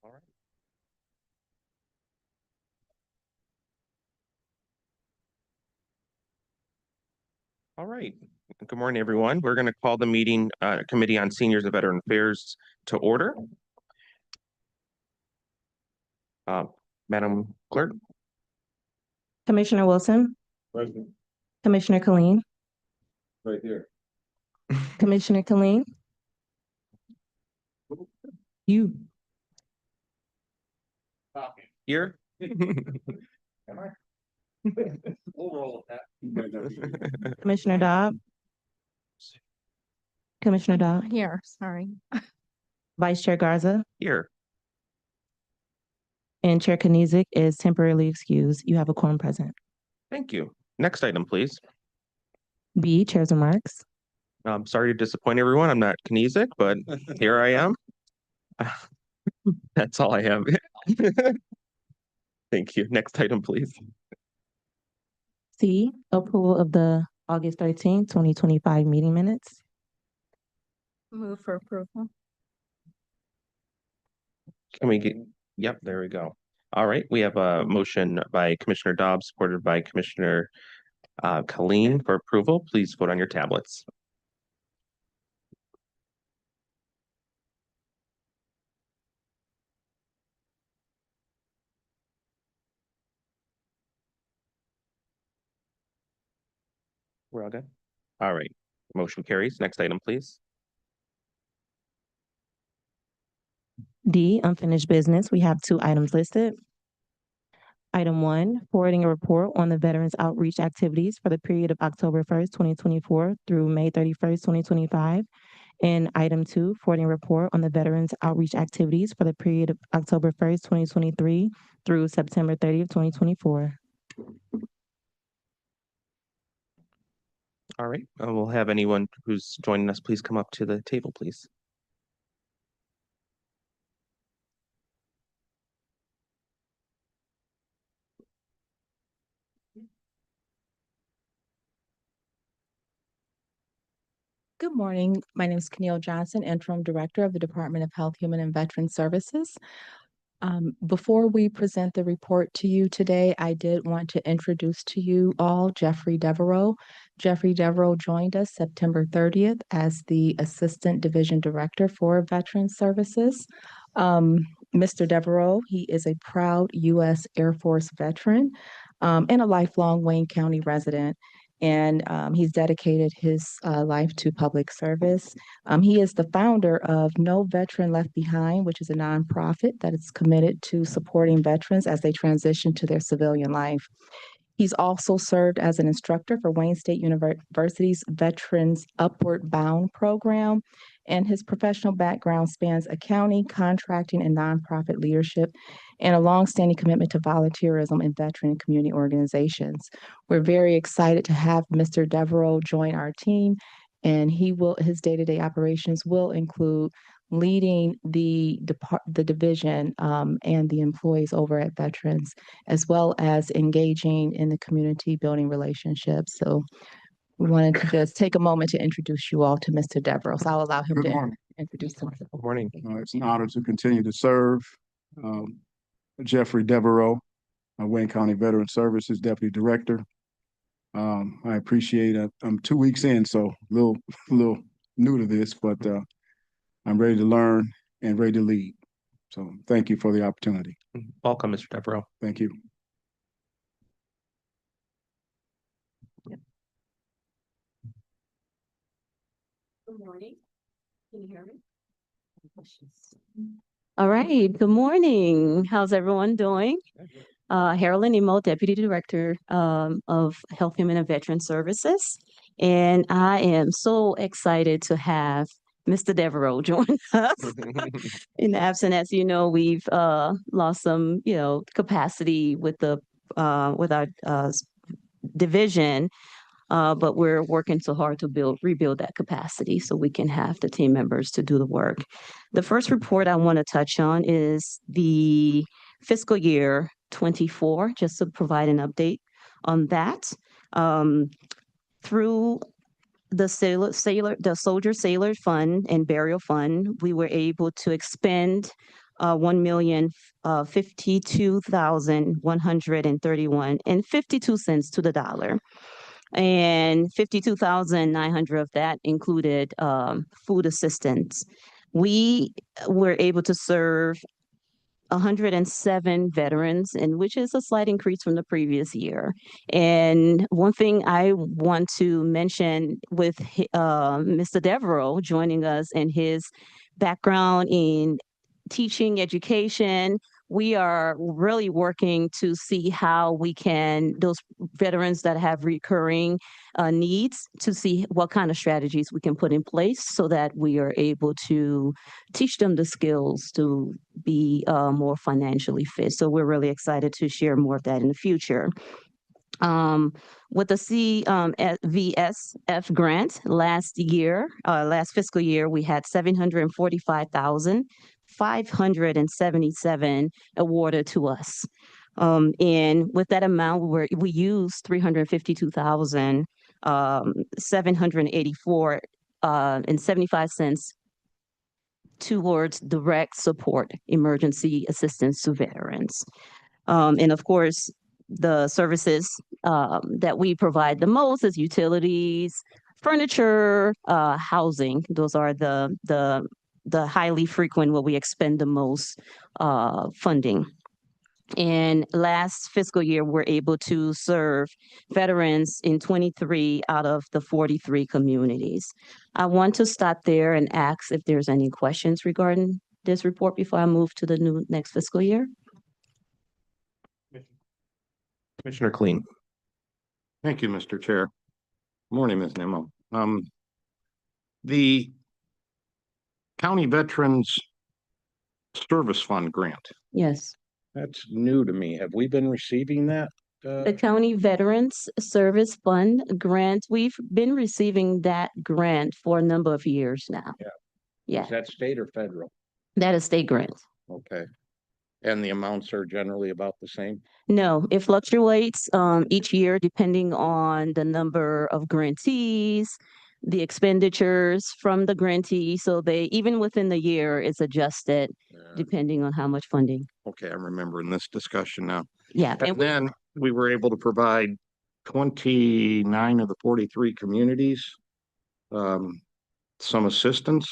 All right. All right. Good morning, everyone. We're going to call the meeting Committee on Seniors and Veteran Affairs to order. Madam Clerk. Commissioner Wilson. Present. Commissioner Killeen. Right there. Commissioner Killeen. You. Here. Am I? We'll roll with that. Commissioner Dobb. Commissioner Dobb. Here, sorry. Vice Chair Garza. Here. And Chair Kniezek is temporarily excused. You have a quorum present. Thank you. Next item, please. B, Chair's remarks. I'm sorry to disappoint everyone. I'm not Kniezek, but here I am. That's all I have. Thank you. Next item, please. C, approval of the August 13, 2025 meeting minutes. Move for approval. Can we get, yep, there we go. All right, we have a motion by Commissioner Dobbs, supported by Commissioner Killeen for approval. Please vote on your tablets. We're all good? All right, motion carries. Next item, please. D, unfinished business. We have 2 items listed. Item 1, forwarding a report on the Veterans Outreach activities for the period of October 1st, 2024 through May 31st, 2025. And item 2, forwarding a report on the Veterans Outreach activities for the period of October 1st, 2023 through September 30th, 2024. All right, we'll have anyone who's joining us, please come up to the table, please. Good morning. My name is Keneal Johnson, Interim Director of the Department of Health, Human and Veteran Services. Before we present the report to you today, I did want to introduce to you all Jeffrey Devereaux. Jeffrey Devereaux joined us September 30th as the Assistant Division Director for Veteran Services. Mr. Devereaux, he is a proud U.S. Air Force veteran and a lifelong Wayne County resident. And he's dedicated his life to public service. He is the founder of No Veteran Left Behind, which is a nonprofit that is committed to supporting veterans as they transition to their civilian life. He's also served as an instructor for Wayne State University's Veterans Upward Bound program, and his professional background spans accounting, contracting, and nonprofit leadership, and a longstanding commitment to volunteerism in veteran and community organizations. We're very excited to have Mr. Devereaux join our team, and his day-to-day operations will include leading the division and the employees over at Veterans, as well as engaging in the community, building relationships. So we wanted to just take a moment to introduce you all to Mr. Devereaux. So I'll allow him Good to morning. introduce himself. Good morning. It's an honor to continue to serve. Jeffrey Devereaux, Wayne County Veteran Services Deputy Director. I appreciate it. I'm 2 weeks in, so a little new to this, but I'm ready to learn and ready to lead. So thank you for the opportunity. Welcome, Mr. Devereaux. Thank you. Good morning. Can you hear me? All right. Good morning. How's everyone doing? Harolyn Emo, Deputy Director of Health, Human and Veteran Services. And I am so excited to have Mr. Devereaux join us. In the absence, as you know, we've lost some, capacity with the with our division. But we're working so hard to rebuild that capacity so we can have the team members to do the work. The first report I want to touch on is the fiscal year 24, just to provide an update on that. Through the the Soldier Sailor Fund and Burial Fund, we were able to expend 1,052,131.52 to the dollar. And 52,900 of that included food assistance. We were able to serve 107 veterans, and which is a slight increase from the previous year. And one thing I want to mention with Mr. Devereaux joining us and his background in teaching education, we are really working to see how we can, those veterans that have recurring needs, to see what kind of strategies we can put in place so that we are able to teach them the skills to be more financially fit. So we're really excited to share more of that in the future. With the CVSF grant last fiscal year, we had 745,577 awarded to us. And with that amount, we used 352,784 and 75 cents towards direct support emergency assistance to veterans. And of course, the services that we provide the most is utilities, furniture, housing. Those are the highly frequent where we expend the most funding. And last fiscal year, we're able to serve veterans in 23 out of the 43 communities. I want to stop there and ask if there's any questions regarding this report before I move to the next fiscal year. Commissioner Kleen. Thank you, Mr. Chair. Morning, Ms. Nimmo. The County Veterans Service Fund grant, Yes. that's new to me. Have we been receiving that? The County Veterans Service Fund grant, we've been receiving that grant for a number of years now. Yeah. Yeah, Is that state or federal? that is state grant. Okay. And the amounts are generally about the same? No, it fluctuates each year depending on the number of grantees, the expenditures from the grantee. So they, even within the year, it's adjusted depending on how much funding. Okay, I'm remembering this discussion now. Yeah. And then we were able to provide 29 of the 43 communities some assistance.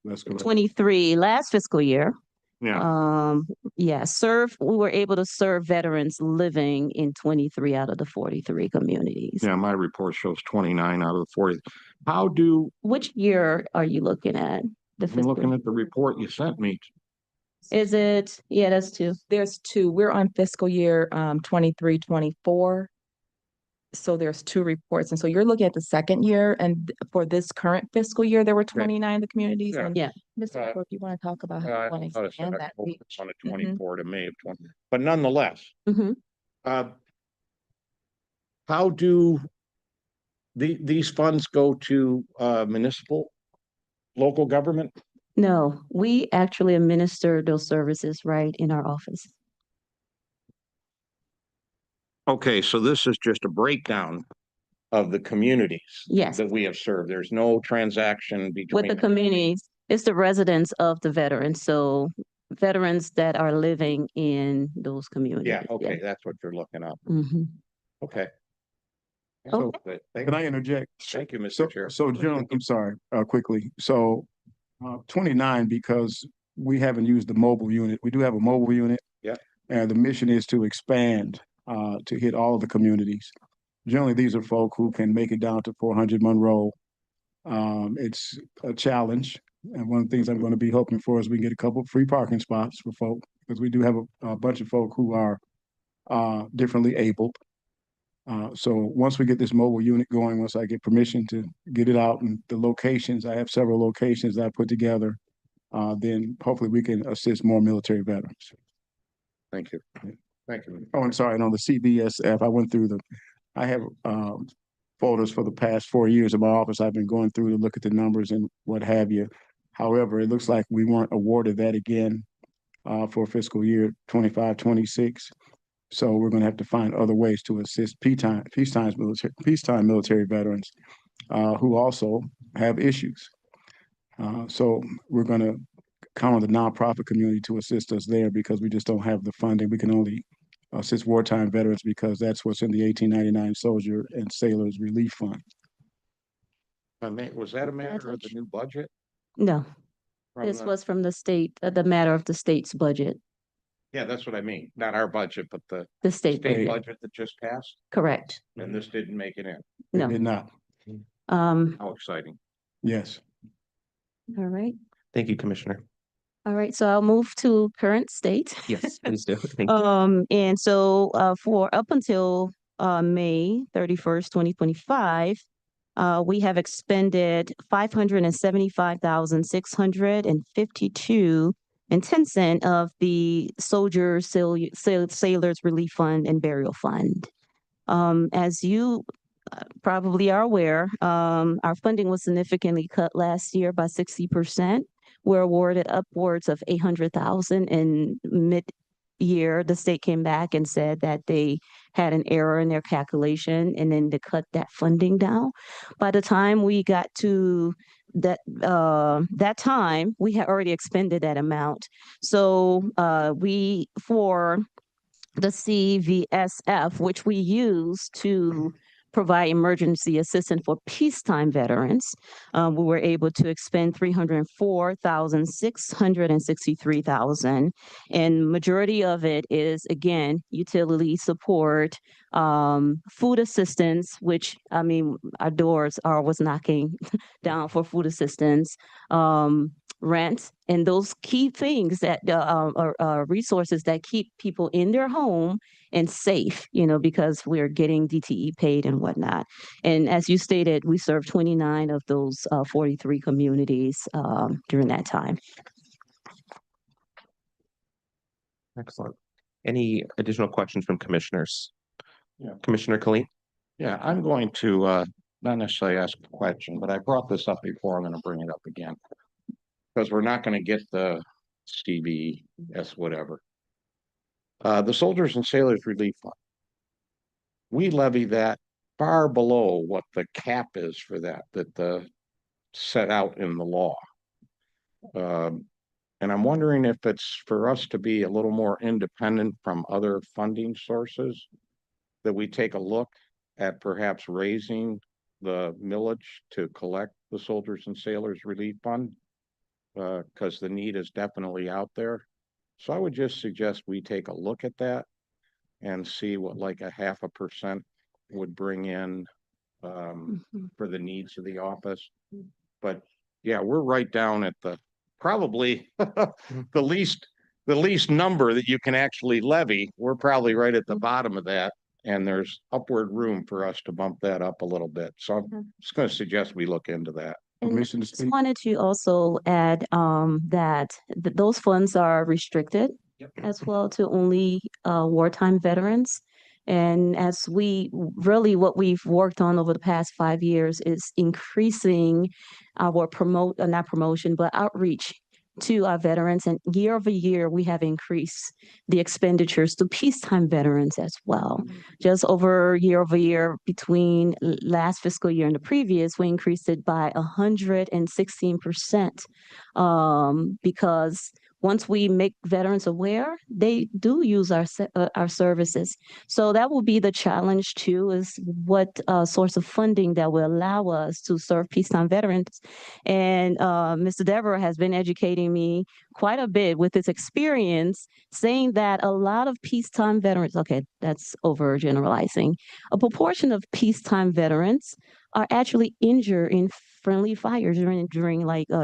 That's correct. 23 last fiscal year. Yeah. We were able to serve veterans living in 23 out of the 43 communities. Yeah, my report shows 29 out of the 40. Which year are you looking at? I'm looking at the report you sent me. Is it? Yeah, that's two. There's two. We're on fiscal year 23-24. So there's two reports. And so you're looking at the second year, and for this current fiscal year, there were 29 in the communities. Yeah. And Yeah. Mr. Clerk, you want to talk about how you want to Noticed expand that October reach? On a 24 to May of 20, but nonetheless, Mhm. how do these funds go to municipal, local government? No, we actually administer those services right in our office. Okay, so this is just a breakdown of the communities Yes, that we have served. There's no transaction with between. the communities, it's the residents of the veterans. So veterans that are living in those communities. Yeah, okay, that's what you're looking up. Mhm. Okay. So, Thank Can I interject? you, So, Mr. Chair. so Joan, I'm sorry, quickly. So 29, because we haven't used the mobile unit. We do have a mobile unit. Yeah. And the mission is to expand to hit all of the communities. Generally, these are folk who can make it down to 400 Monroe. It's a challenge. And one of the things I'm going to be hoping for is we can get a couple of free parking spots for folk, because we do have a bunch of folk who are differently abled. So once we get this mobile unit going, once I get permission to get it out and the locations, I have several locations that I put together, then hopefully we can assist more military veterans. Thank you. Thank you. Oh, I'm sorry, and on the CVSF, I have photos for the past 4 years of my office. I've been going through to look at the numbers and what have you. However, it looks like we weren't awarded that again for fiscal year 25-26. So we're going to have to find other ways to assist peacetime military veterans. who also have issues. So we're going to count on the nonprofit community to assist us there because we just don't have the funding. We can only assist wartime veterans because that's what's in the 1899 Soldier and Sailors Relief Fund. Was that a matter of the new budget? No, from this the- was from the state, the matter of the state's budget, Yeah, that's what I mean. Not our budget, but the the state, state budget. budget that just passed, Correct. and this didn't make it in. They No. did not. How exciting. Yes. All right. Thank you, Commissioner. All right, so I'll move to current state. Yes, please do. Thank you. And so, for up until, May 31st, 2025, we have expended 575,652.10 of the Sailors Relief Fund and Burial Fund. As you probably are aware, our funding was significantly cut last year by 60%. We're awarded upwards of 800,000 in mid-year. The state came back and said that they had an error in their calculation and then to cut that funding down. By the time we got to that time, we had already expended that amount. So for the CVSF, which we use to provide emergency assistance for peacetime veterans, we were able to expend 304,663,000, and majority of it is again utility support, food assistance, which I mean our doors are always knocking down for food assistance, rent, and those key things that are resources that keep people in their home and safe, because we're getting DTE paid and whatnot. And as you stated, we served 29 of those 43 communities during that time. Excellent. Any additional questions from commissioners? Yeah. Commissioner Khalid? Yeah, I'm going to not necessarily ask a question, but I brought this up before. I'm going to bring it up again. Because we're not going to get the CVS whatever. The Soldiers and Sailors Relief Fund. We levy that far below what the cap is for that set out in the law. And I'm wondering if it's for us to be a little more independent from other funding sources, that we take a look at perhaps raising the millage to collect the Soldiers and Sailors Relief Fund, because the need is definitely out there. So I would just suggest we take a look at that and see what like a 0.5% would bring in for the needs of the office. But yeah, we're right down at probably the least number that you can actually levy. We're probably right at the bottom of that, and there's upward room for us to bump that up a little bit. So I'm just going to suggest we look into that. And Permission to just speak? wanted to also add that those funds are restricted as well to only wartime veterans. And as what we've worked on over the past 5 years is increasing our not promotion, but outreach to our veterans. And year over year, we have increased the expenditures to peacetime veterans as well. Just over year between last fiscal year and the previous, we increased it by 116%, because once we make veterans aware, they do use our services. So that will be the challenge too, is what source of funding that will allow us to serve peacetime veterans. And Mr. Devereaux has been educating me quite a bit with his experience, saying that a lot of peacetime veterans, okay, that's overgeneralizing, a proportion of peacetime veterans are actually injured in friendly fire during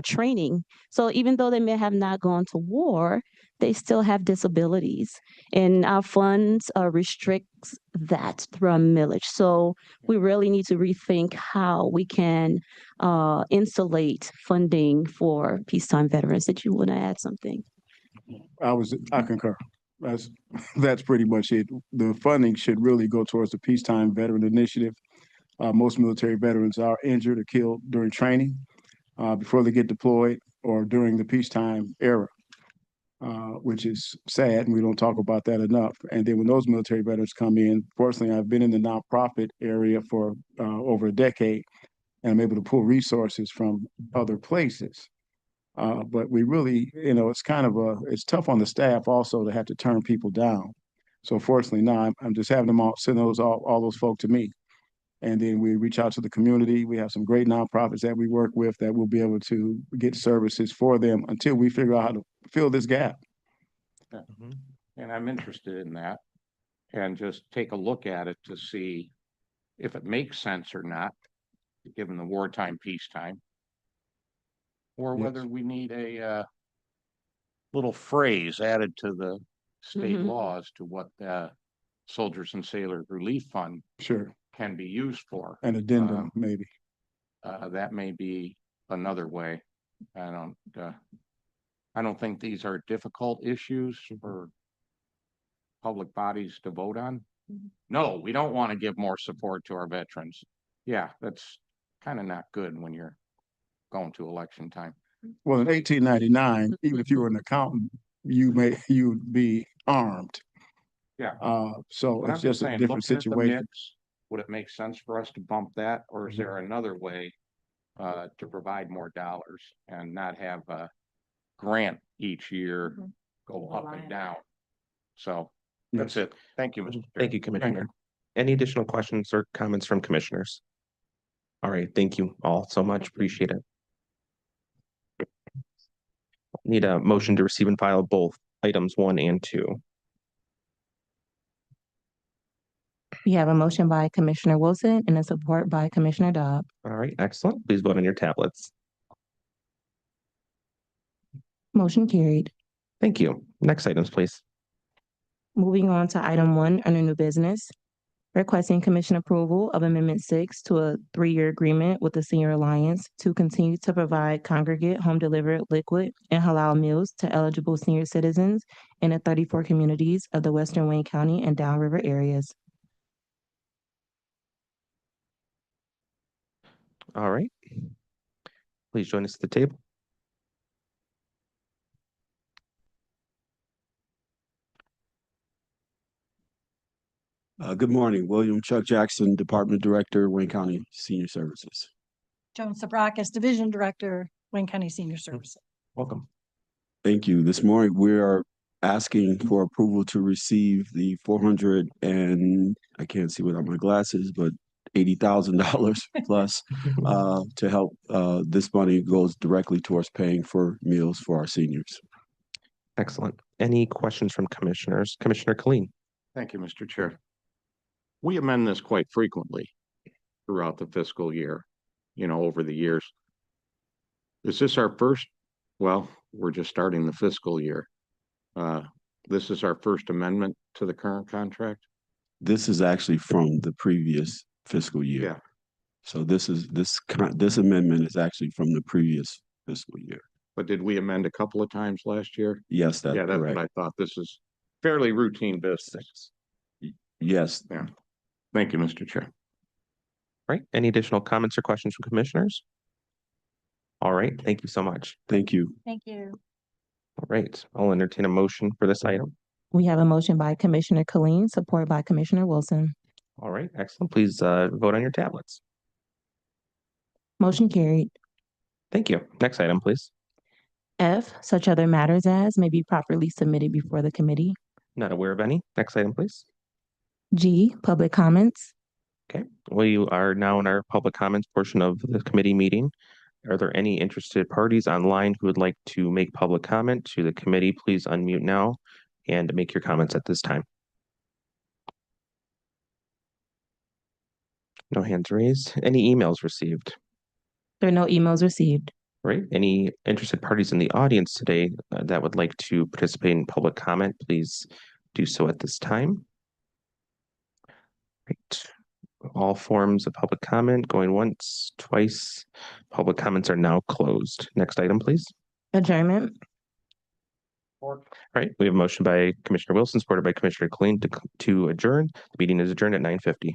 training. So even though they may have not gone to war, they still have disabilities, and our funds restricts that through our millage. So we really need to rethink how we can insulate funding for peacetime veterans. Did you want to add something? I concur. That's pretty much it. The funding should really go towards the Peacetime Veteran Initiative. Most military veterans are injured or killed during training, before they get deployed, or during the peacetime era, which is sad, and we don't talk about that enough. And then when those military veterans come in, fortunately, I've been in the nonprofit area for over a decade, and I'm able to pull resources from other places. But we really, it's kind of it's tough on the staff also to have to turn people down. So fortunately now I'm just having them send all those folk to me. And then we reach out to the community. We have some great nonprofits that we work with that will be able to get services for them until we figure out how to fill this gap. Mhm. And I'm interested in that. And just take a look at it to see if it makes sense or not, given the wartime, peacetime. Or Yes. whether we need a little phrase added to the state Mhm. laws to what the Soldiers and Sailors Relief Fund Sure. can be used for. An addendum, maybe. That may be another way. I don't think these are difficult issues for public bodies to vote on. No, we don't want to give more support to our veterans. Yeah, that's kind of not good when you're going to election time. Well, in 1899, even if you were an accountant, you'd be armed. Yeah. So But I'm it's just a saying, different looking at the situation. mix, would it make sense for us to bump that, or is there another way to provide more dollars and not have a grant each year go up and down? So that's Yes. it. Thank you, Mr. Chair. Thank you, Commissioner. Any additional questions or comments from commissioners? All right, thank you all so much. Appreciate it. Need a motion to receive and file both items 1 and 2. We have a motion by Commissioner Wilson and a support by Commissioner Dobb. All right, excellent. Please vote on your tablets. Motion carried. Thank you. Next items, please. Moving on to item 1 under new business. Requesting commission approval of Amendment 6 to a 3-year agreement with the Senior Alliance to continue to provide congregate home delivered liquid and halal meals to eligible senior citizens in the 34 communities of the Western Wayne County and Downriver areas. All right. Please join us at the table. Good morning, William Chuck Jackson, Department Director, Wayne County Senior Services. Joan Sabrakis, Division Director, Wayne County Senior Services. Welcome. Thank you. This morning, we are asking for approval to receive the 400 and I can't see without my glasses, but $80,000 plus to help. This money goes directly towards paying for meals for our seniors. Excellent. Any questions from commissioners? Commissioner Colleen? Thank you, Mr. Chair. We amend this quite frequently throughout the fiscal year, over the years. Is this our first? Well, we're just starting the fiscal year. This is our first amendment to the current contract? This is actually from the previous fiscal year. Yeah. So this amendment is actually from the previous fiscal year. But did we amend a couple of times last year? Yes, that's Yeah, that's correct. what I thought. This is fairly routine business. Yes. Yeah. Thank you, Mr. Chair. Right. Any additional comments or questions from commissioners? All right. Thank you so much. Thank you. Thank you. All right. I'll entertain a motion for this item. We have a motion by Commissioner Colleen, support by Commissioner Wilson. All right. Excellent. Please vote on your tablets. Motion carried. Thank you. Next item, please. F, such other matters as may be properly submitted before the committee. Not aware of any. Next item, please. G, public comments. Okay. We are now in our public comments portion of the committee meeting. Are there any interested parties online who would like to make public comment to the committee? Please unmute now and make your comments at this time. No hands raised. Any emails received? There are no emails received. Right. Any interested parties in the audience today that would like to participate in public comment, please do so at this time. Right. All forms of public comment going once, twice. Public comments are now closed. Next item, please. Adjournment. All right. We have a motion by Commissioner Wilson, supported by Commissioner Colleen to adjourn. The meeting is adjourned at 9:50.